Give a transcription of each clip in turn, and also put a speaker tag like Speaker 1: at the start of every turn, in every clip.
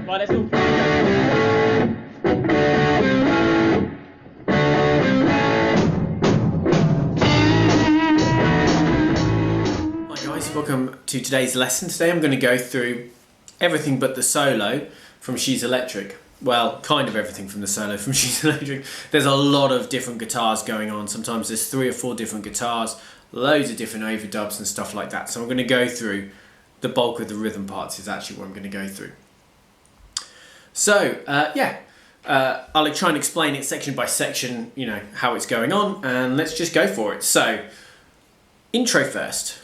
Speaker 1: Right, let's all try. Hi guys, welcome to today's lesson. Today I'm going to go through everything but the solo from She's Electric. Well, kind of everything from the solo from She's Electric. There's a lot of different guitars going on. Sometimes there's 3 or 4 different guitars, loads of different overdubs and stuff like that. So I'm going to go through the bulk of the rhythm parts is actually what I'm going to go through. So, I'll try and explain it section by section, you know, how it's going on, and let's just go for it. So, intro first.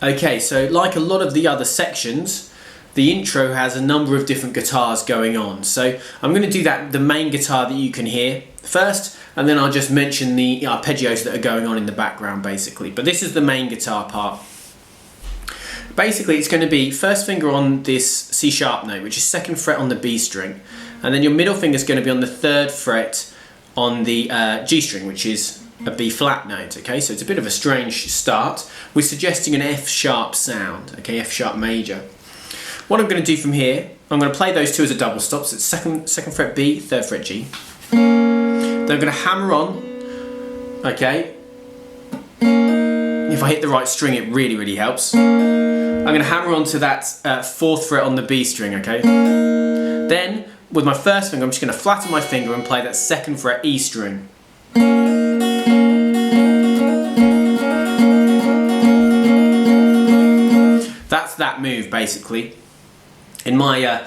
Speaker 1: Okay, so like a lot of the other sections, the intro has a number of different guitars going on. So I'm going to do the main guitar that you can hear first, and then I'll just mention the arpeggios that are going on in the background basically. But this is the main guitar part. Basically it's going to be first finger on this C sharp note, which is 2nd fret on the B string, and then your middle finger is going to be on the 3rd fret on the G string, which is a B flat note. Okay, so it's a bit of a strange start. We're suggesting an F sharp sound, okay, F sharp major. What I'm going to do from here, I'm going to play those two as a double stop, so it's 2nd fret B, 3rd fret G. Then I'm going to hammer on, okay. If I hit the right string, it really helps. I'm going to hammer onto that 4th fret on the B string, okay? Then, with my first finger, I'm just going to flatten my finger and play that 2nd fret E string. That's that move, basically. In my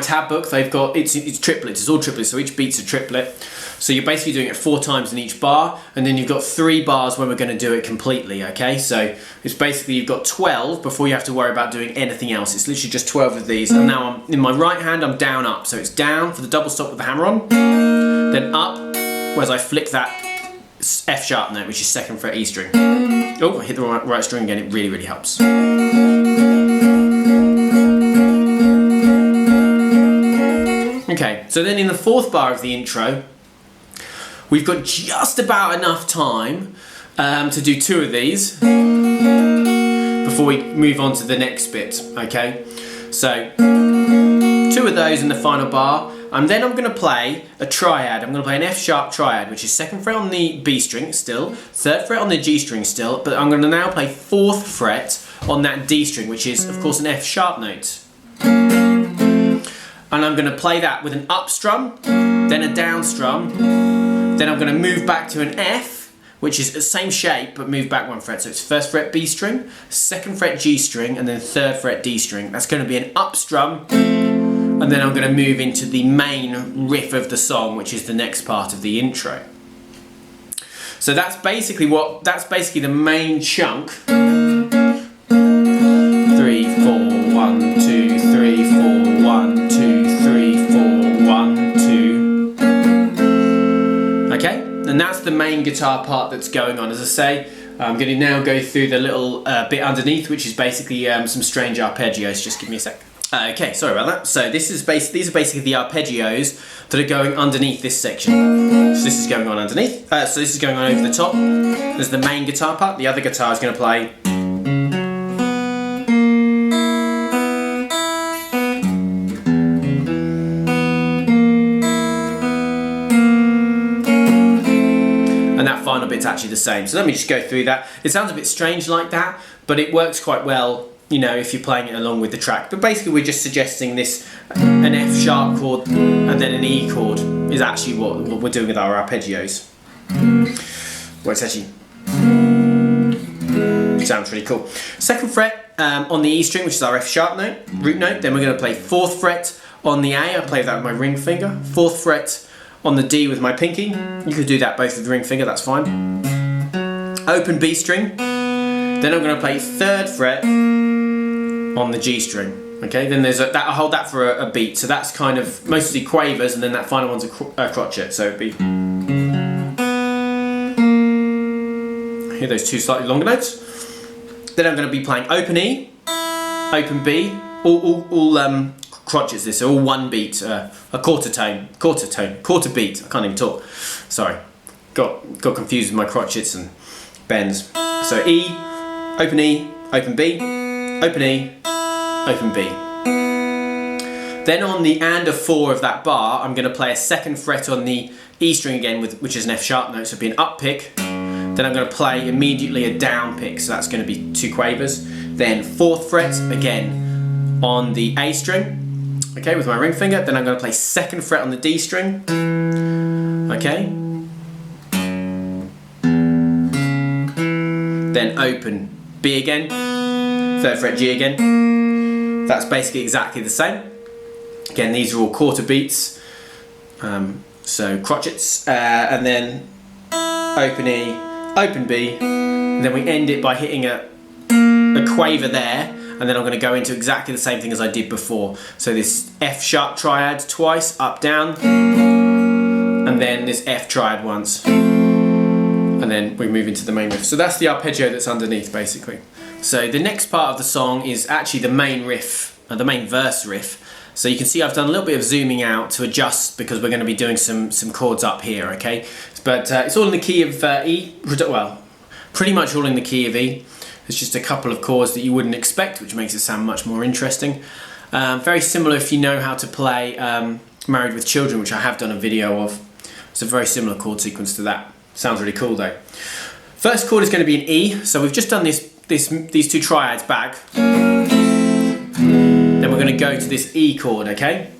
Speaker 1: tab book, they've got, it's triplets, it's all triplets, so each beat's a triplet. So you're basically doing it 4 times in each bar, and then you've got 3 bars when we're going to do it completely, okay? So it's basically you've got 12 before you have to worry about doing anything else. It's literally just 12 of these, and now in my right hand I'm down up, so it's down for the double stop with the hammer on, then up, whereas I flick that F sharp note, which is 2nd fret E string. Oh, I hit the right string again, it really helps. Okay, so then in the 4th bar of the intro, we've got just about enough time to do 2 of these before we move on to the next bit, okay? So, 2 of those in the final bar, and then I'm going to play a triad. I'm going to play an F sharp triad, which is 2nd fret on the B string still, 3rd fret on the G string still, but I'm going to now play 4th fret on that D string, which is of course an F sharp note. And I'm going to play that with an up strum, then a down strum, then I'm going to move back to an F, which is the same shape but move back 1 fret. So it's 1st fret B string, 2nd fret G string, and then 3rd fret D string. That's going to be an up strum, and then I'm going to move into the main riff of the song, which is the next part of the intro. So that's basically the main chunk. 3, 4, 1, 2, 3, 4, 1, 2, 3, 4, 1, 2. Okay, and that's the main guitar part that's going on. As I say, I'm going to now go through the little bit underneath, which is basically some strange arpeggios. Just give me a sec. Okay, sorry about that. So these are basically the arpeggios that are going underneath this section. So this is going on underneath. So this is going on over the top. There's the main guitar part. The other guitar is going to play. And that final bit's actually the same. So let me just go through that. It sounds a bit strange like that, but it works quite well, you know, if you're playing it along with the track. But basically we're just suggesting this, an F sharp chord and then an E chord is actually what we're doing with our arpeggios. Well, it's actually sounds really cool. 2nd fret on the E string, which is our F sharp note, root note. Then we're going to play 4th fret on the A. I play that with my ring finger. 4th fret on the D with my pinky. You could do that both with the ring finger, that's fine. Open B string. Then I'm going to play 3rd fret on the G string. Okay, then there's I'll hold that for a beat. So that's kind of mostly quavers, and then that final one's a crotchet. So it'd be. Hear those 2 slightly longer notes. Then I'm going to be playing open E, open B, all crotchets. This are all 1 beat, a quarter beat. I can't even talk. Sorry, got confused with my crotchets and bends. So E, open B, open E, open B. Then on the and of 4 of that bar, I'm going to play a 2nd fret on the E string again, which is an F sharp note, so it'll be an up pick. Then I'm going to play immediately a down pick, so that's going to be 2 quavers. Then 4th fret again on the A string, okay, with my ring finger. Then I'm going to play 2nd fret on the D string, okay. Then open B again, 3rd fret G again. That's basically exactly the same. Again, these are all quarter beats, so crotchets, and then open E, open B, and then we end it by hitting a quaver there, and then I'm going to go into exactly the same thing as I did before. So this F sharp triad twice, up, down, and then this F triad once, and then we move into the main riff. So that's the arpeggio that's underneath, basically. So the next part of the song is actually the main riff, the main verse riff. So you can see I've done a little bit of zooming out to adjust because we're going to be doing some chords up here, okay? But it's all in the key of E, well, pretty much all in the key of E. There's just a couple of chords that you wouldn't expect, which makes it sound much more interesting. Very similar if you know how to play Married with Children, which I have done a video of. It's a very similar chord sequence to that. Sounds really cool though. First chord is going to be an E, so we've just done these 2 triads back. Then we're going to go to this E chord, okay?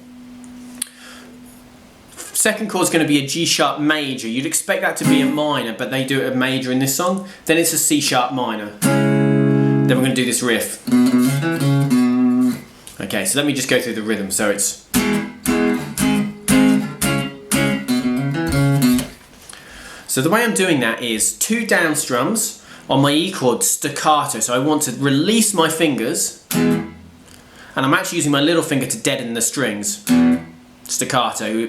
Speaker 1: Second chord is going to be a G sharp major. You'd expect that to be a minor, but they do it a major in this song. Then it's a C sharp minor. Then we're going to do this riff. Okay, so let me just go through the rhythm. So it's... So the way I'm doing that is 2 down strums on my E chord staccato. So I want to release my fingers, and I'm actually using my little finger to deaden the strings. Staccato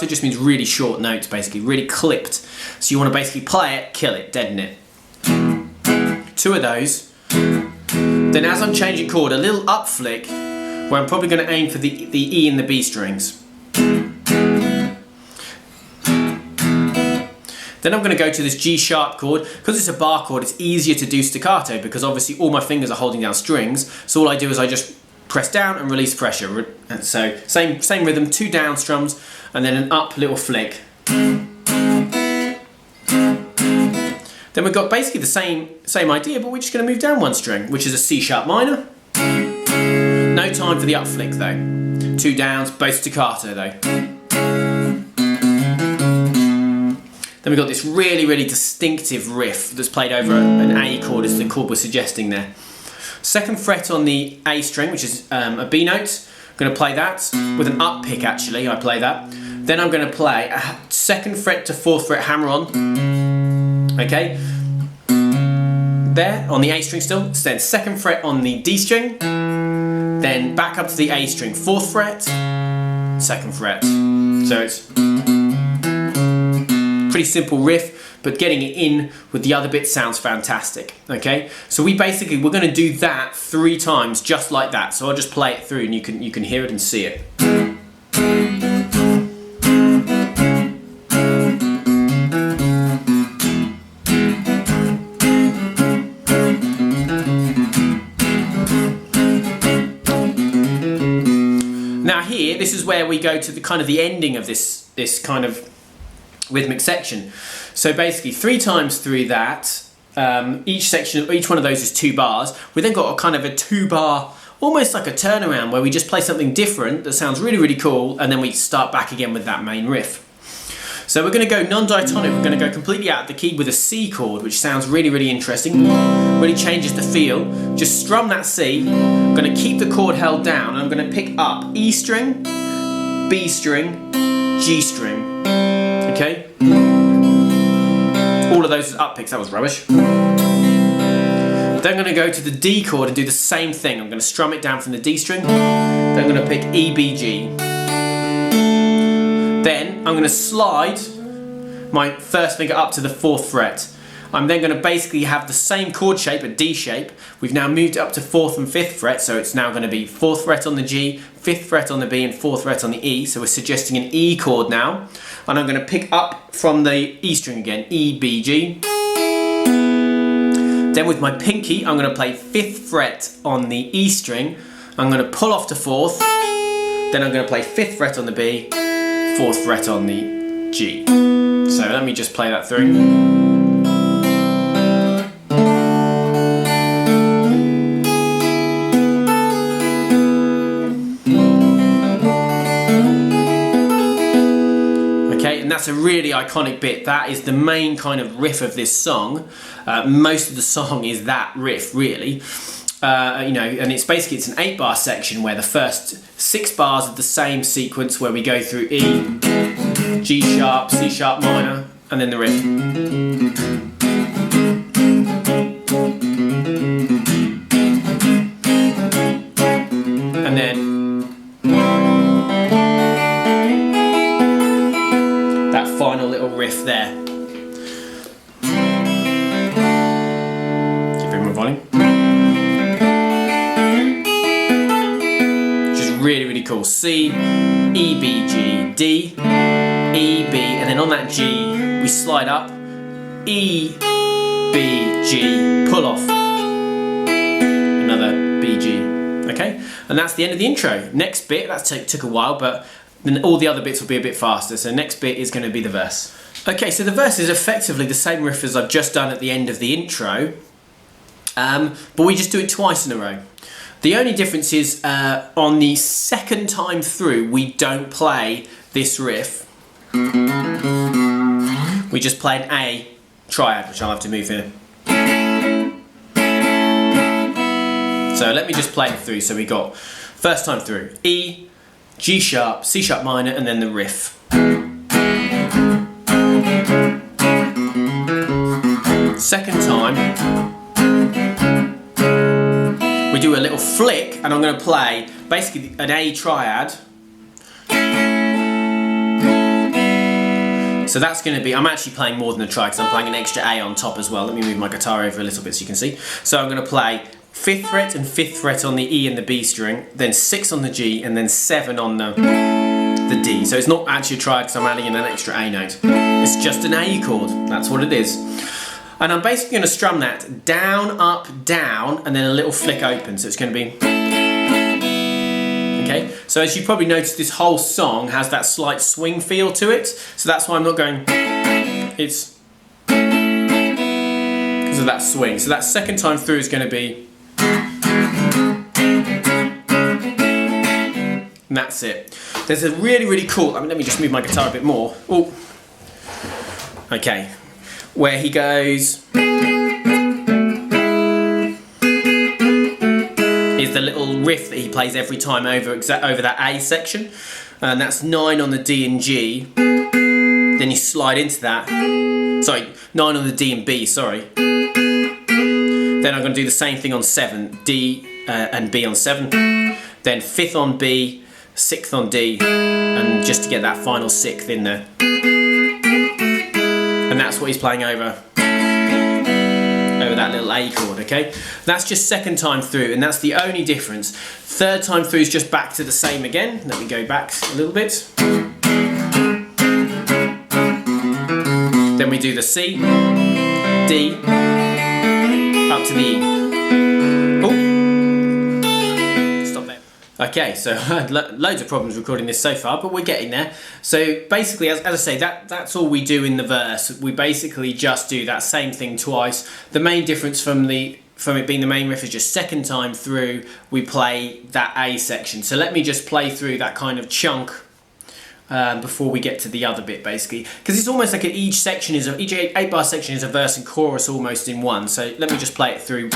Speaker 1: just means really short notes, basically, really clipped. So you want to basically play it, kill it, deaden it. 2 of those. Then as I'm changing chord, a little up flick, where I'm probably going to aim for the E and the B strings. Then I'm going to go to this G sharp chord. Because it's a bar chord, it's easier to do staccato because obviously all my fingers are holding down strings. So all I do is I just press down and release pressure. And so same rhythm, 2 down strums and then an up little flick. Then we've got basically the same idea, but we're just going to move down 1 string, which is a C sharp minor. No time for the up flick though. 2 downs, both staccato though. Then we've got this really, really distinctive riff that's played over an A chord, as the chord was suggesting there. 2nd fret on the A string, which is a B note. I'm going to play that with an up pick, actually. I play that. Then I'm going to play a 2nd fret to 4th fret hammer on. Okay. There, on the A string still. So then 2nd fret on the D string. Then back up to the A string, 4th fret, 2nd fret. So it's pretty simple riff, but getting it in with the other bits sounds fantastic. Okay, so we're going to do that 3 times just like that. So I'll just play it through and you can hear it and see it. Now here, this is where we go to the kind of the ending of this kind of rhythmic section. So basically 3 times through that, each one of those is 2 bars. We then got a kind of a 2-bar, almost like a turnaround, where we just play something different that sounds really, really cool, and then we start back again with that main riff. So we're going to go non-diatonic, we're going to go completely out of the key with a C chord, which sounds really, really interesting, really changes the feel. Just strum that C, I'm going to keep the chord held down, and I'm going to pick up E string, B string, G string. Okay? All of those is up picks, that was rubbish. Then I'm going to go to the D chord and do the same thing. I'm going to strum it down from the D string. Then I'm going to pick E, B, G. Then I'm going to slide my first finger up to the 4th fret. I'm then going to basically have the same chord shape, a D shape. We've now moved it up to 4th and 5th fret, so it's now going to be 4th fret on the G, 5th fret on the B, and 4th fret on the E. So we're suggesting an E chord now. And I'm going to pick up from the E string again, E, B, G. Then with my pinky, I'm going to play 5th fret on the E string. I'm going to pull off to 4th, then I'm going to play 5th fret on the B, 4th fret on the G. So let me just play that through. And that's a really iconic bit. That is the main kind of riff of this song. Most of the song is that riff, really. You know, and it's basically, it's an 8-bar section where the first 6 bars of the same sequence where we go through E, G sharp, C sharp minor, and then the riff. And then final little riff there. Give it more volume. Which is really, really cool. C, E, B, G, D, E, B, and then on that G, we slide up, E, B, G, pull off, another B, G, okay? And that's the end of the intro. Next bit, that took a while, but then all the other bits will be a bit faster. So next bit is going to be the verse. Okay, so the verse is effectively the same riff as I've just done at the end of the intro, but we just do it twice in a row. The only difference is on the second time through, we don't play this riff. We just play an A triad, which I'll have to move here. So let me just play it through. So we got first time through, E, G sharp, C sharp minor, and then the riff. Second time, we do a little flick, and I'm going to play basically an A triad. So that's going to be, I'm actually playing more than a triad because I'm playing an extra A on top as well. Let me move my guitar over a little bit so you can see. So I'm going to play 5th fret and 5th fret on the E and the B string, then 6 on the G, and then 7 on the D. So it's not actually a triad because I'm adding in an extra A note. It's just an A chord, that's what it is. And I'm basically going to strum that down, up, down, and then a little flick open. So it's going to be... Okay, so as you probably noticed, this whole song has that slight swing feel to it. So that's why I'm not going... It's... because of that swing. So that second time through is going to be... And that's it. There's a really, really cool... I mean, let me just move my guitar a bit more. Oh. Okay. Where he goes... is the little riff that he plays every time over that A section. And that's 9 on the D and G. Then you slide into that. Sorry, 9 on the D and B, sorry. Then I'm going to do the same thing on 7. D and B on 7. Then 5th on B, 6th on D. And just to get that final 6th in there. And that's what he's playing over that little A chord, okay? That's just second time through, and that's the only difference. Third time through is just back to the same again. Let me go back a little bit. Then we do the C, D, up to the E. Oh, stop there. Okay, so I had loads of problems recording this so far, but we're getting there. So basically, as I say, that's all we do in the verse. We basically just do that same thing twice. The main difference from it being the main riff is just second time through, we play that A section. So let me just play through that kind of chunk before we get to the other bit, basically. Because it's almost like each 8-bar section is a verse and chorus almost in one. So let me just play it through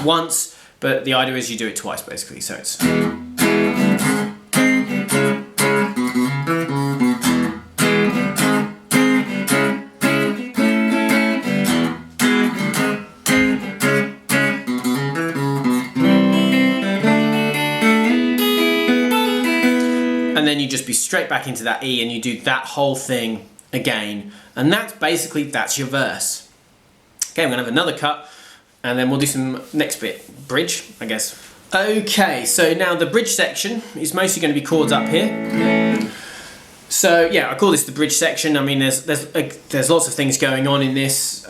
Speaker 1: once, but the idea is you do it twice, basically. So it's... and then you just be straight back into that E and you do that whole thing again. And that's your verse. Okay, I'm gonna have another cut and then we'll do some next bit, bridge, I guess. Okay, so now the bridge section is mostly gonna be chords up here. So yeah, I call this the bridge section. I mean, there's lots of things going on in this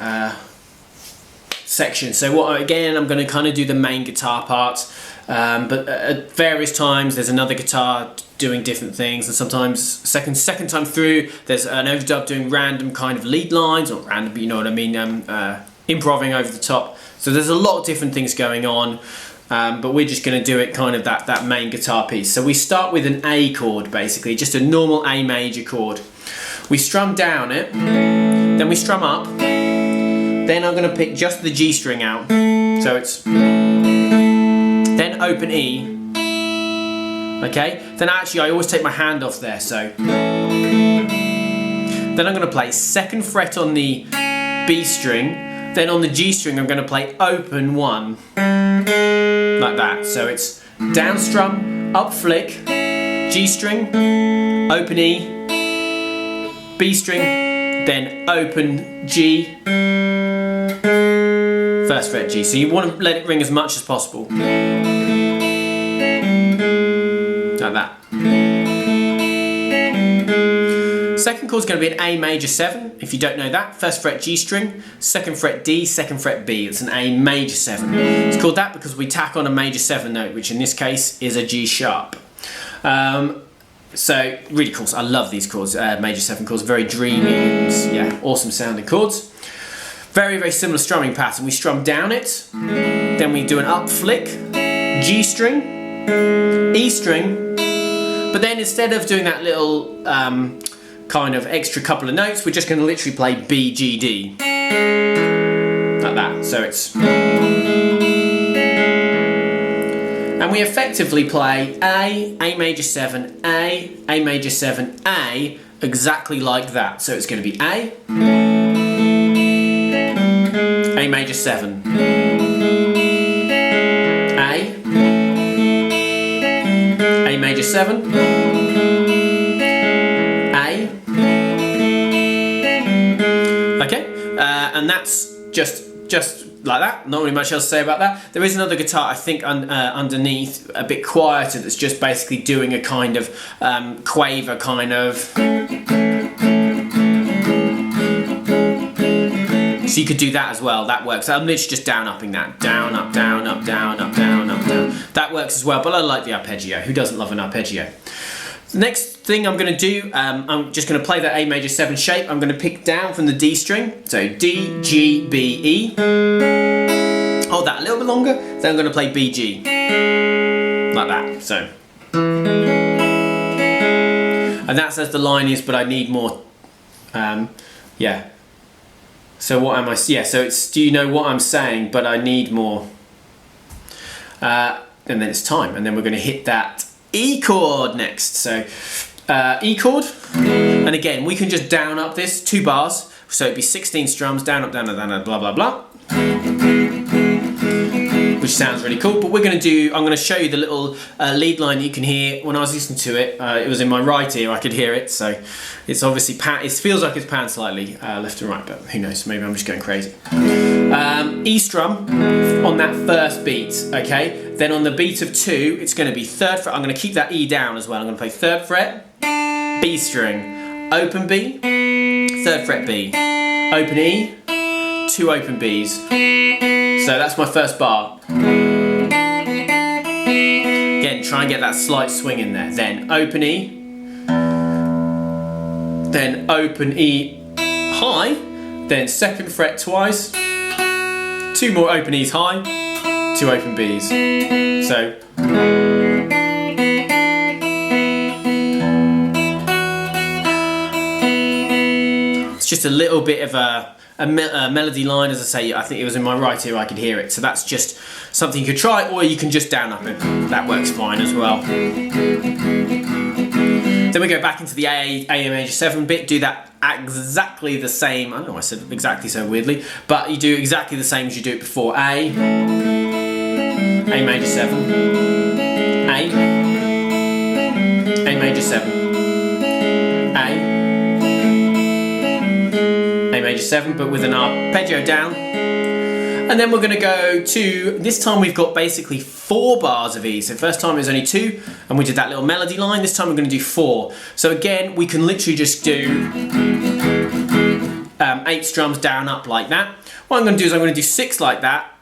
Speaker 1: section. So again, I'm gonna kind of do the main guitar part. but at various times there's another guitar doing different things, and sometimes second time through there's an overdub doing random kind of lead lines, or random, you know what I mean, improving over the top. So there's a lot of different things going on, but we're just going to do it kind of that main guitar piece. So we start with an A chord, basically, just a normal A major chord. We strum down it, then we strum up, then I'm going to pick just the G string out, so it's, then open E, okay, then actually I always take my hand off there, so, then I'm going to play 2nd fret on the B string, then on the G string I'm going to play open 1, like that, so it's down strum, up flick, G string, open E, B string, then open G, 1st fret G. So you want to let it ring as much as possible. Like that. 2nd chord is going to be an A major 7, if you don't know that. 1st fret G string, 2nd fret D, 2nd fret B. It's an A major 7. It's called that because we tack on a major 7 note, which in this case is a G sharp. So really cool. I love these chords, major 7 chords, very dreamy and yeah, awesome sounding chords. Very, very similar strumming pattern. We strum down it, then we do an up flick, G string, E string, but then instead of doing that little kind of extra couple of notes, we're just going to literally play B, G, D, like that. So it's, and we effectively play A major 7, A major 7, A, exactly like that. So it's going to be A major 7, A major 7, A, okay, and that's just like that. Not really much else to say about that. There is another guitar, I think, underneath, a bit quieter, that's just basically doing a kind of quaver kind of. So you could do that as well. That works. I'm literally just down upping that. Down, up, down, up, down, up, down, up, down. That works as well, but I like the arpeggio. Who doesn't love an arpeggio? The next thing I'm going to do, I'm just going to play that A major 7 shape. I'm going to pick down from the D string. So D, G, B, E. Hold that a little bit longer. Then I'm going to play B, G. Like that. So. And that's as the line is, but I need more. Yeah. So what am I? Yeah. So it's. Do you know what I'm saying? But I need more. And then it's time. And then we're going to hit that E chord next. So E chord, and again we can just down up this 2 bars, so it'd be 16 strums, down up, down up, down up, blah blah blah, which sounds really cool. But we're going to do, I'm going to show you the little lead line that you can hear. When I was listening to it, it was in my right ear, I could hear it, so it's obviously it feels like it's panned slightly left and right, but who knows, maybe I'm just going crazy. E strum on that first beat, okay? Then on the beat of 2, it's going to be 3rd fret. I'm going to keep that E down as well. I'm going to play 3rd fret, B string, open B, 3rd fret B, open E, 2 open Bs. So that's my first bar. Again, try and get that slight swing in there. Then open E, then open E high, then 2nd fret twice, 2 more open E's high, 2 open B's. So. It's just a little bit of a melody line, as I say. I think it was in my right ear, I could hear it. So that's just something you could try, or you can just down up it. That works fine as well. Then we go back into the A major 7 bit, do that exactly the same. I don't know why I said exactly so weirdly, but you do exactly the same as you do it before. A major 7, A major 7, A major 7, but with an arpeggio down. And then we're going to go to, this time we've got basically 4 bars of E. So first time it was only 2, and we did that little melody line. This time we're going to do 4. So again, we can literally just do 8 strums down, up like that. What I'm going to do is I'm going to do 6 like that.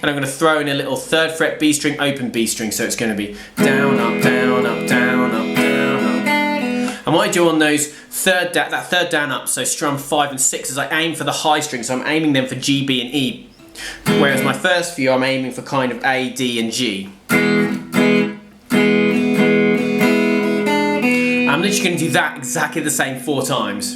Speaker 1: and I'm going to throw in a little 3rd fret B string, open B string, so it's going to be down, up, down, up, down, up, down, up. And what I do on those that third down up, so strum 5 and 6, is I aim for the high string, so I'm aiming them for G, B and E. Whereas my first few I'm aiming for kind of A, D and G. I'm literally going to do that exactly the same 4 times.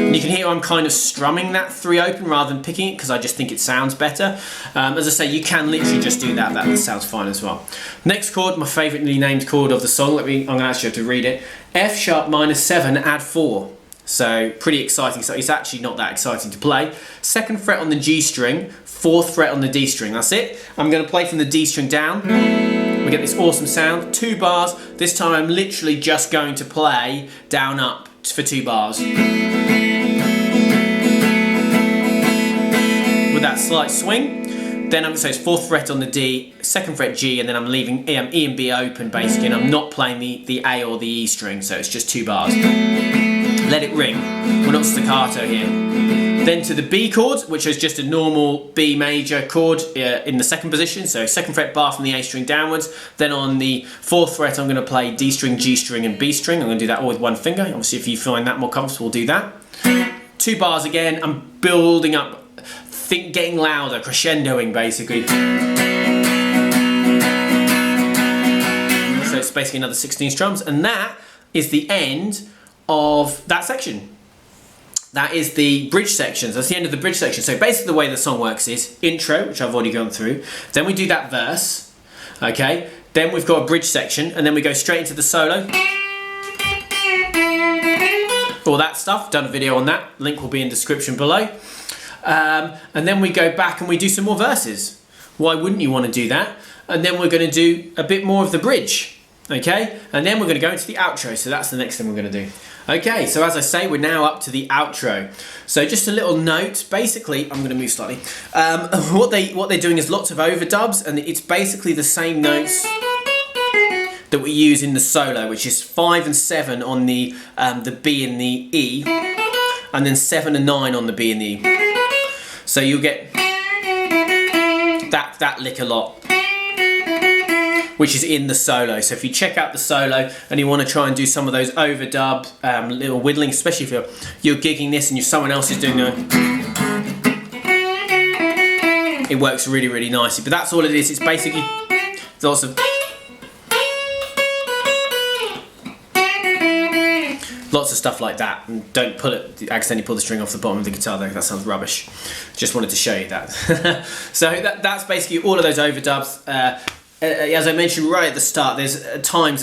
Speaker 1: You can hear I'm kind of strumming that 3 open rather than picking it because I just think it sounds better. As I say, you can literally just do that. That sounds fine as well. Next chord, my favouritely named chord of the song. I'm going to actually have to read it. F sharp minor 7, add 4. So pretty exciting. So it's actually not that exciting to play. 2nd fret on the G string, 4th fret on the D string. That's it. I'm going to play from the D string down. We get this awesome sound. 2 bars. This time I'm literally just going to play down up for 2 bars. With that slight swing, then so it's 4th fret on the D, 2nd fret G, and then I'm leaving E and B open basically, and I'm not playing the A or the E string, so it's just 2 bars. Let it ring. We're not staccato here. Then to the B chord, which is just a normal B major chord in the 2nd position, so 2nd fret bar from the A string downwards. Then on the 4th fret, I'm going to play D string, G string, and B string. I'm going to do that all with 1 finger. Obviously, if you find that more comfortable, do that. 2 bars again. I'm building up. Getting louder, crescendoing basically. So it's basically another 16 strums, and that is the end of that section. That is the bridge section. So that's the end of the bridge section. So basically the way the song works is intro, which I've already gone through, then we do that verse, okay, then we've got a bridge section, and then we go straight into the solo. All that stuff, done a video on that, link will be in the description below. And then we go back and we do some more verses. Why wouldn't you want to do that? And then we're going to do a bit more of the bridge, okay? And then we're going to go into the outro, so that's the next thing we're going to do. Okay, so as I say, we're now up to the outro. So just a little note, basically, I'm going to move slightly. What they're doing is lots of overdubs, and it's basically the same notes that we use in the solo, which is 5 and 7 on the B and the E, and then 7 and 9 on the B and the E. So you'll get that lick a lot, which is in the solo. So if you check out the solo and you want to try and do some of those overdub, little whittling, especially if you're gigging this and someone else is doing it works really, really nicely. But that's all it is. It's basically lots of stuff like that, and don't accidentally pull the string off the bottom of the guitar though, that sounds rubbish. Just wanted to show you that. So that's basically all of those overdubs. As I mentioned right at the start, there's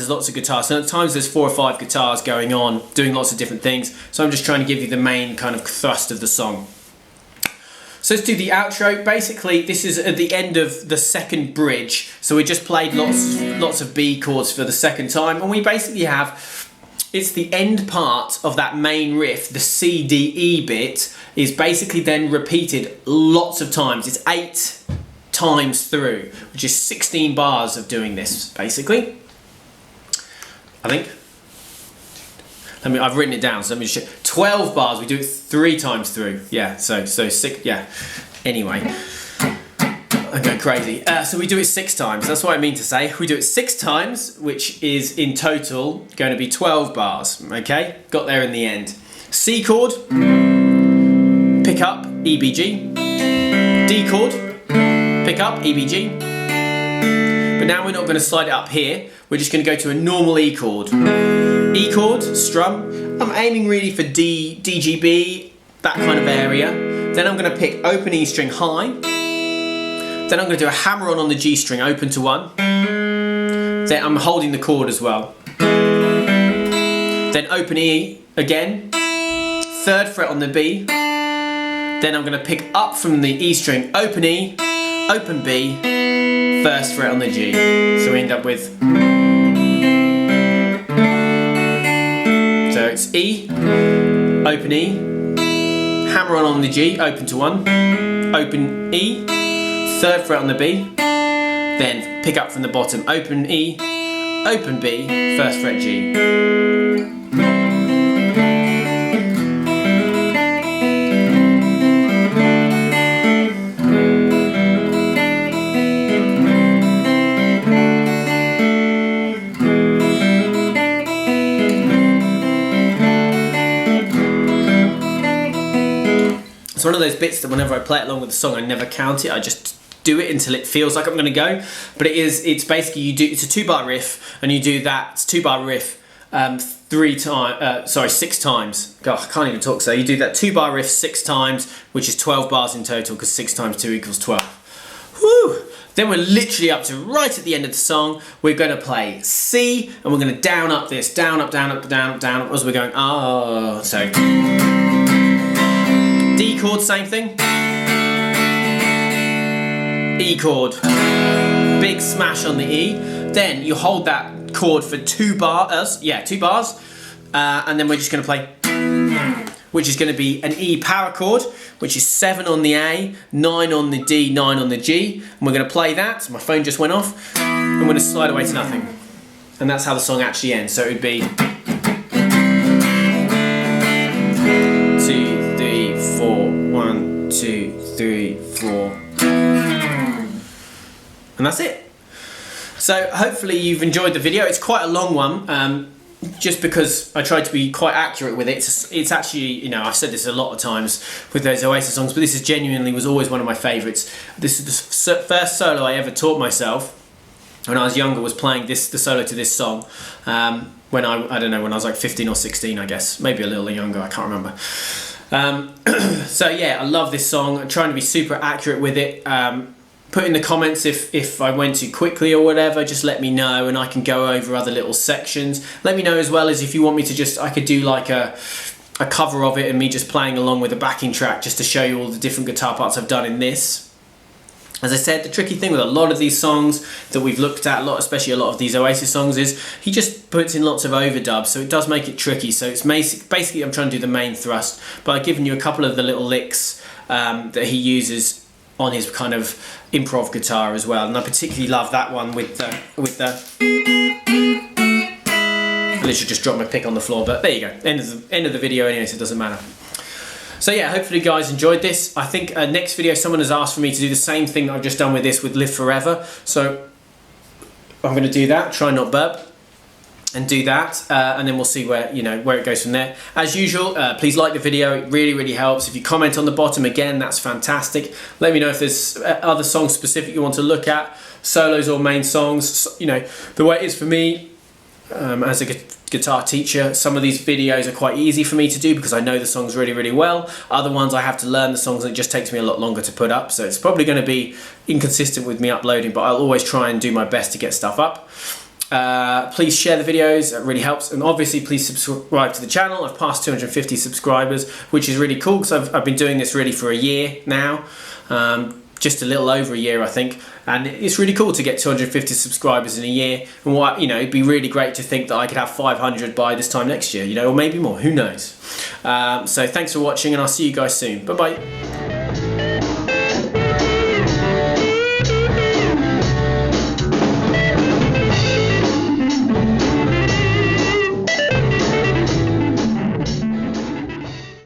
Speaker 1: lots of guitars, so at times there's 4 or 5 guitars going on, doing lots of different things, so I'm just trying to give you the main kind of thrust of the song. So let's do the outro. Basically, this is at the end of the 2nd bridge, so we just played lots of B chords for the 2nd time, and we basically have, it's the end part of that main riff, the C, D, E bit, is basically then repeated lots of times. It's 8 times through, which is 16 bars of doing this, basically. I think. I've written it down, so let me just show. 12 bars, we do it 3 times through. Yeah, so 6, yeah. Anyway. I'm going crazy. So we do it 6 times. That's what I mean to say. We do it 6 times, which is in total going to be 12 bars. Okay, got there in the end. C chord, pick up, E, B, G. D chord, pick up, E, B, G. But now we're not going to slide it up here. We're just going to go to a normal E chord. E chord, strum. I'm aiming really for D, D, G, B, that kind of area. Then I'm going to pick open E string high. Then I'm going to do a hammer on the G string, open to 1. Then I'm holding the chord as well. Then open E again. 3rd fret on the B. Then I'm going to pick up from the E string, open E, open B, 1st fret on the G. So we end up with. So it's E, open E, hammer on the G, open to 1, open E, 3rd fret on the B, then pick up from the bottom, open E, open B, 1st fret G. It's one of those bits that whenever I play it along with the song, I never count it. I just do it until it feels like I'm going to go. But it's basically it's a 2-bar riff, and you do that. It's a 2-bar riff 6 times. God, I can't even talk. So you do that 2-bar riff 6 times, which is 12 bars in total, because 6 times 2 equals 12. Woo! Then we're literally up to right at the end of the song. We're going to play C, and we're going to down up this, down up, down up, down up, down up, as we're going ah. So D chord, same thing. E chord, big smash on the E. Then you hold that chord for 2 bars. Yeah, 2 bars, and then we're just going to play, which is going to be an E power chord, which is 7 on the A, 9 on the D, 9 on the G. And we're going to play that. My phone just went off. I'm going to slide away to nothing. And that's how the song actually ends. So it would be 2, 3, 4, 1, 2, 3, 4. And that's it. So hopefully you've enjoyed the video. It's quite a long one. Just because I tried to be quite accurate with it. It's actually, you know, I've said this a lot of times with those Oasis songs, but this is genuinely was always one of my favourites. This is the first solo I ever taught myself when I was younger, was playing the solo to this song. When I don't know, when I was like 15 or 16, I guess, maybe a little younger, I can't remember. So yeah, I love this song. I'm trying to be super accurate with it. Put in the comments if I went too quickly or whatever, just let me know, and I can go over other little sections. Let me know as well as if you want me to I could do like a cover of it and me just playing along with a backing track just to show you all the different guitar parts I've done in this. As I said, the tricky thing with a lot of these songs that we've looked at, especially a lot of these Oasis songs, is he just puts in lots of overdubs, so it does make it tricky. So it's basically I'm trying to do the main thrust, but I've given you a couple of the little licks that he uses on his kind of improv guitar as well, and I particularly love that one with the I literally just dropped my pick on the floor, but there you go, end of the video anyway, so it doesn't matter. So yeah, hopefully you guys enjoyed this. I think next video someone has asked for me to do the same thing that I've just done with this with Live Forever, so I'm going to do that, try not burp, and do that, and then we'll see where it goes from there. As usual, please like the video. It really helps. If you comment on the bottom, again, that's fantastic. Let me know if there's other songs specific you want to look at, solos or main songs. You know, the way it is for me as a guitar teacher, some of these videos are quite easy for me to do because I know the songs really well. Other ones I have to learn the songs, and it just takes me a lot longer to put up, so it's probably going to be inconsistent with me uploading, but I'll always try and do my best to get stuff up. Please share the videos, it really helps, and obviously please subscribe to the channel. I've passed 250 subscribers, which is really cool because I've been doing this really for a year now, just a little over a year I think, and it's really cool to get 250 subscribers in a year. And it'd be really great to think that I could have 500 by this time next year, or maybe more, who knows. So thanks for watching, and I'll see you guys soon. Bye bye.